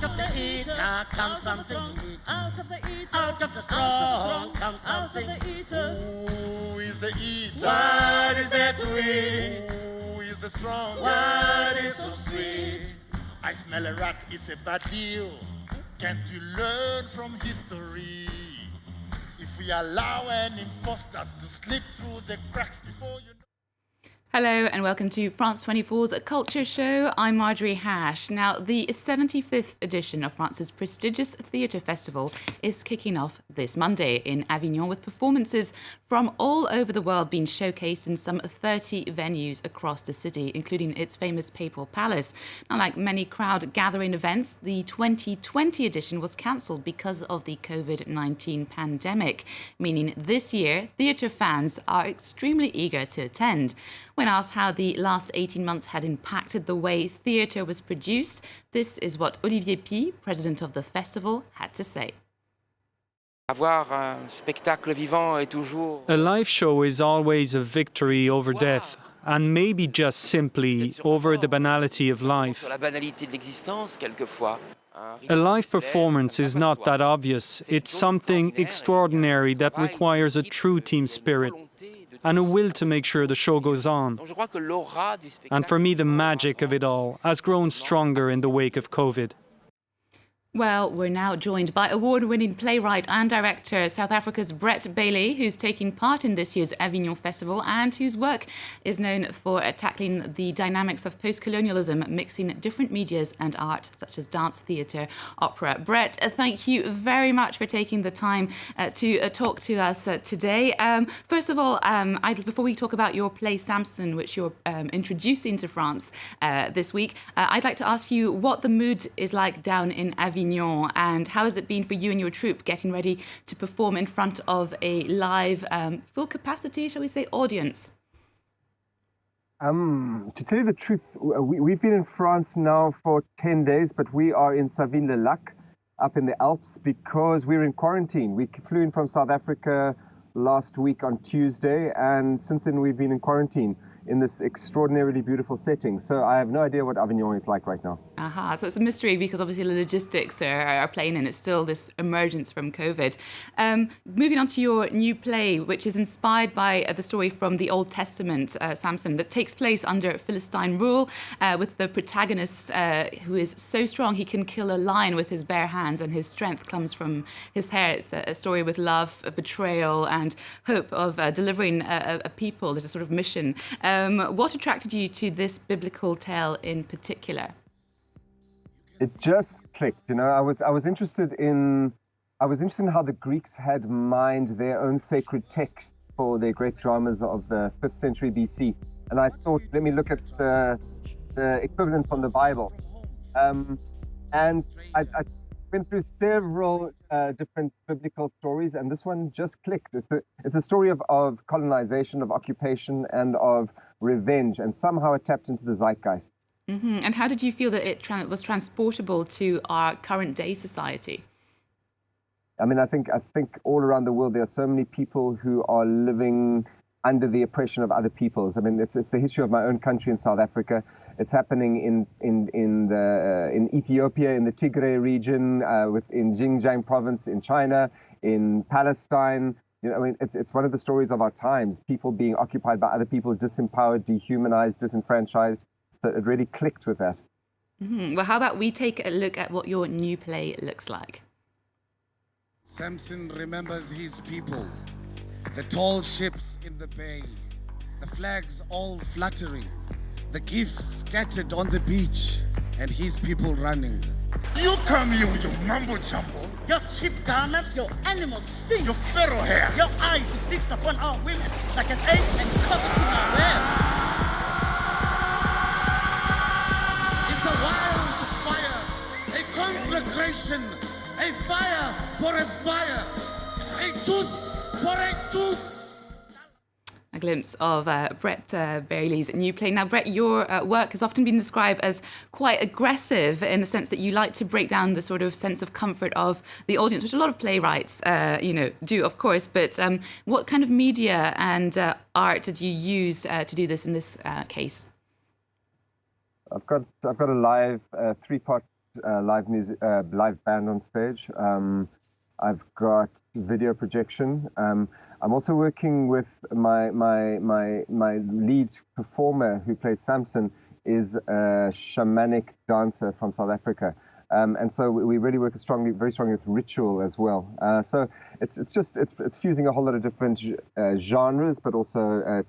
Out of the eater comes something to eat. Out of the strong comes something. Who is the eater? What is there to eat? Who is the strong? What is so sweet? I smell a rat, it's a bad deal. Can't you learn from history? If we allow an imposter to slip through the cracks before you know. Hello and welcome to France 24's Culture Show. I'm Marjorie Hash. Now, the 75th edition of France's prestigious theatre festival is kicking off this Monday in Avignon, with performances from all over the world being showcased in some 30 venues across the city, including its famous Papal Palace. Now, like many crowd-gathering events, the 2020 edition was cancelled because of the COVID-19 pandemic, meaning this year theatre fans are extremely eager to attend. When asked how the last 18 months had impacted the way theatre was produced, this is what Olivier Pi, president of the festival, had to say. A live show is always a victory over death, and maybe just simply over the banality of life. A live performance is not that obvious. It's something extraordinary that requires a true team spirit and a will to make sure the show goes on. And for me, the magic of it all has grown stronger in the wake of COVID. Well, we're now joined by award-winning playwright and director South Africa's Brett Bailey, who's taking part in this year's Avignon Festival and whose work is known for tackling the dynamics of post-colonialism, mixing different medias and art, such as dance, theatre, opera. Brett, thank you very much for taking the time to talk to us today. First of all, before we talk about your play Samson, which you're introducing to France this week, I'd like to ask you what the mood is like down in Avignon. And how has it been for you and your troupe getting ready to perform in front of a live, full capacity, shall we say, audience? To tell you the truth, we've been in France now for 10 days, but we are in Savines-le-Lac, up in the Alps, because we're in quarantine. We flew in from South Africa last week on Tuesday, and since then we've been in quarantine in this extraordinarily beautiful setting. So I have no idea what Avignon is like right now. Aha, so it's a mystery because obviously the logistics are playing in. It's still this emergence from COVID. Moving on to your new play, which is inspired by the story from the Old Testament, Samson, that takes place under Philistine rule, with the protagonist who is so strong he can kill a lion with his bare hands, and his strength comes from his hair. It's a story with love, betrayal, and hope of delivering a people. There's a sort of mission. What attracted you to this biblical tale in particular? It just clicked. You know, I was interested in how the Greeks had mined their own sacred text for their great dramas of the 5th century BC, and I thought, let me look at the equivalent from the Bible. And I went through several different biblical stories, and this one just clicked. It's a story of colonization, of occupation, and of revenge, and somehow it tapped into the zeitgeist. Mm-hmm. And how did you feel that it was transportable to our current day society? I mean, I think all around the world there are so many people who are living under the oppression of other peoples. I mean, it's the history of my own country in South Africa. It's happening in Ethiopia, in the Tigray region, in Xinjiang province, in China, in Palestine. You know, I mean, it's one of the stories of our times. People being occupied by other people, disempowered, dehumanized, disenfranchised. So it really clicked with that. Mm-hmm. Well, how about we take a look at what your new play looks like? Samson remembers his people, the tall ships in the bay, the flags all fluttering, the gifts scattered on the beach, and his people running. You come here with your mumbo jumbo, Your cheap garments, your animal stink. your pharaoh hair. Your eyes fixed upon our women like an ape and coveting our wear. It's a wild fire, a conflagration, a fire for a fire, a tooth for a tooth. A glimpse of Brett Bailey's new play. Now, Brett, your work has often been described as quite aggressive in the sense that you like to break down the sort of sense of comfort of the audience, which a lot of playwrights, do, of course. But what kind of media and art did you use to do this in this case? I've got a live 3-part live music, live band on stage. I've got video projection. I'm also working with my lead performer who plays Samson is a shamanic dancer from South Africa. And so we really work very strongly with ritual as well. So it's fusing a whole lot of different genres, but also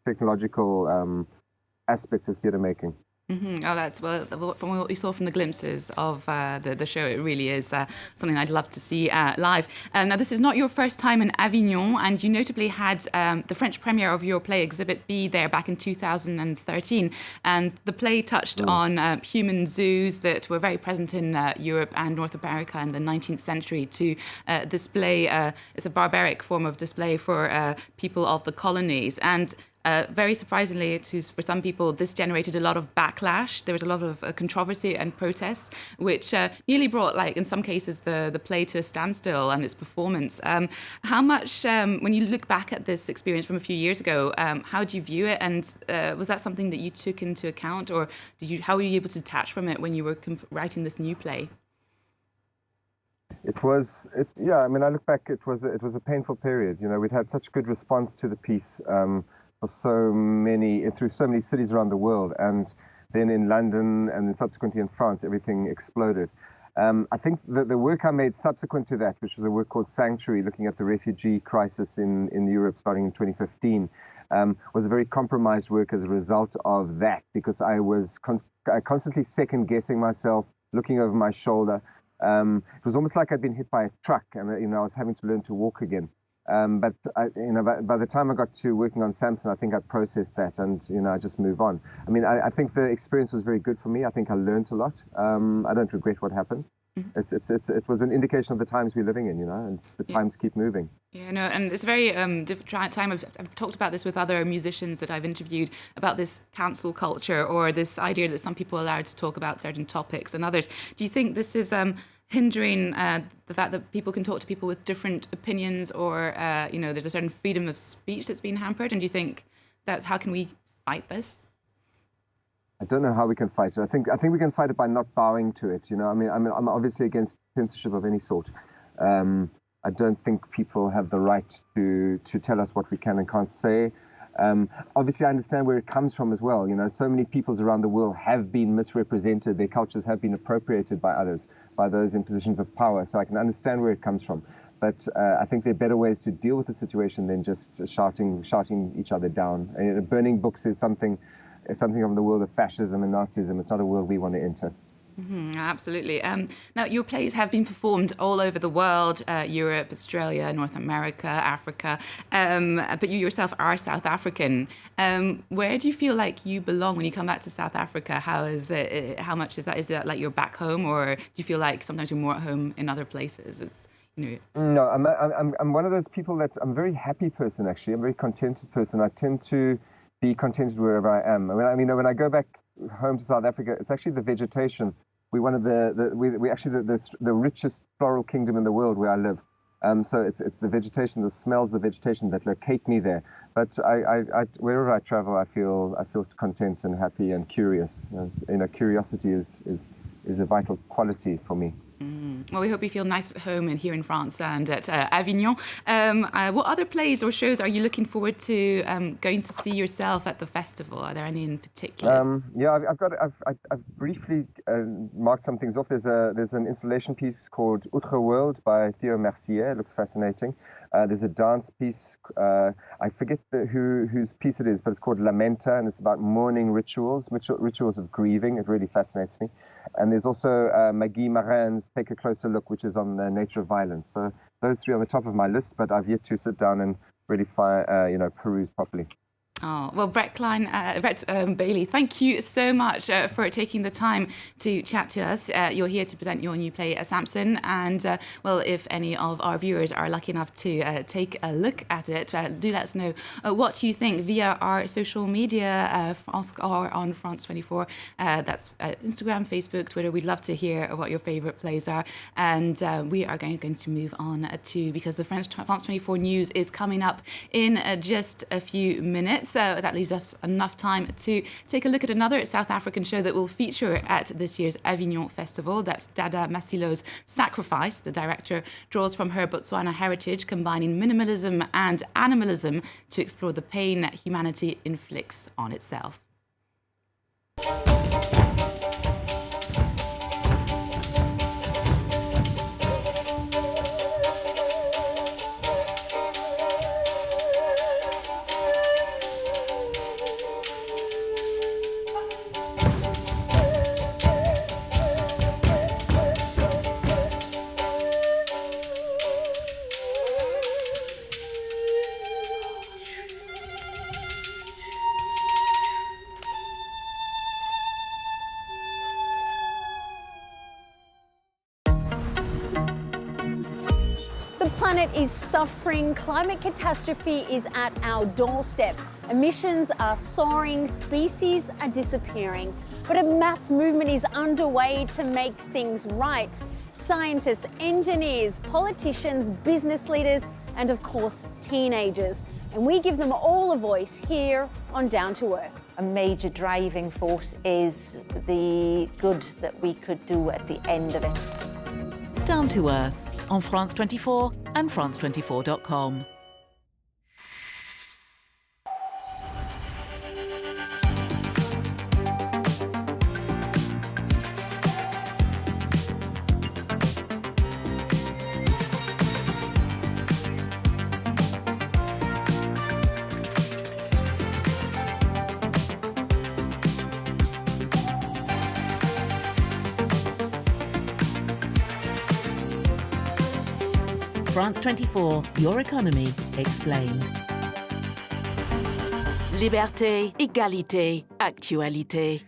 technological aspects of theatre making. Mm-hmm. Oh, that's well. From what we saw from the glimpses of the show, it really is something I'd love to see live. Now, this is not your first time in Avignon, and you notably had the French premiere of your play Exhibit B there back in 2013. And the play touched on human zoos that were very present in Europe and North America in the 19th century to display. It's a barbaric form of display for people of the colonies. And very surprisingly, for some people, this generated a lot of backlash. There was a lot of controversy and protests, which nearly brought, like in some cases, the play to a standstill and its performance. How much, when you look back at this experience from a few years ago, how do you view it? And was that something that you took into account, or how were you able to detach from it when you were writing this new play? Yeah. I mean, I look back. It was a painful period. You know, we'd had such good response to the piece. Through so many cities around the world, and then in London and then subsequently in France, everything exploded. I think that the work I made subsequent to that, which was a work called Sanctuary, looking at the refugee crisis in Europe starting in 2015, was a very compromised work as a result of that, because I was constantly second-guessing myself, looking over my shoulder. It was almost like I'd been hit by a truck, and I was having to learn to walk again. But by the time I got to working on Samson, I think I processed that, and I just move on. I mean, I think the experience was very good for me. I think I learned a lot. I don't regret what happened. Mm-hmm. It was an indication of the times we're living in, and the times keep moving. Yeah, no, and it's a very different time. I've talked about this with other musicians that I've interviewed about this cancel culture, or this idea that some people are allowed to talk about certain topics and others. Do you think this is hindering the fact that people can talk to people with different opinions, or there's a certain freedom of speech that's been hampered? And do you think how can we fight this? I don't know how we can fight it. I think we can fight it by not bowing to it. I mean, I'm obviously against censorship of any sort. I don't think people have the right to tell us what we can and can't say. Obviously, I understand where it comes from as well. So many peoples around the world have been misrepresented. Their cultures have been appropriated by others, by those in positions of power. So I can understand where it comes from. But I think there are better ways to deal with the situation than just shouting each other down. Burning books is something from the world of fascism and Nazism. It's not a world we want to enter. Mm-hmm, absolutely. Now, your plays have been performed all over the world, Europe, Australia, North America, Africa, but you yourself are South African. Where do you feel like you belong when you come back to South Africa? How much is that? Is that like you're back home, or do you feel like sometimes you're more at home in other places? No, I'm one of those people that I'm a very happy person, actually. I'm a very contented person. I tend to be contented wherever I am. When I go back home to South Africa, it's actually the vegetation. We're one of we actually the richest floral kingdom in the world where I live. So it's the vegetation, the smells of the vegetation that locate me there. But wherever I travel, I feel content and happy and curious. Curiosity is a vital quality for me. Well, we hope you feel nice at home and here in France and at Avignon. What other plays or shows are you looking forward to going to see yourself at the festival? Are there any in particular? I've briefly marked some things off. There's an installation piece called Outre World by Theo Mercier. It looks fascinating. There's a dance piece. I forget whose piece it is, but it's called Lamenta, and it's about mourning rituals of grieving. It really fascinates me. And there's also Maggie Marin's Take a Closer Look, which is on the nature of violence. So those three are on the top of my list, but I've yet to sit down and really peruse properly. Oh, well, Brett Bailey, thank you so much for taking the time to chat to us. You're here to present your new play, Samson. And, if any of our viewers are lucky enough to take a look at it, do let us know what you think via our social media or on France 24. That's Instagram, Facebook, Twitter. We'd love to hear what your favourite plays are. And we are going to move on because the France 24 news is coming up in just a few minutes. So that leaves us enough time to take a look at another South African show that will feature at this year's Avignon Festival. That's Dada Masilo's Sacrifice. The director draws from her Botswana heritage, combining minimalism and animalism to explore the pain that humanity inflicts on itself. The planet is suffering, climate catastrophe is at our doorstep. Emissions are soaring, species are disappearing. But a mass movement is underway to make things right. Scientists, engineers, politicians, business leaders, and of course, teenagers. And we give them all a voice here on Down to Earth. A major driving force is the good that we could do at the end of it. Down to Earth on France 24 and France24.com. France 24, your economy explained. Liberté, égalité, actualité.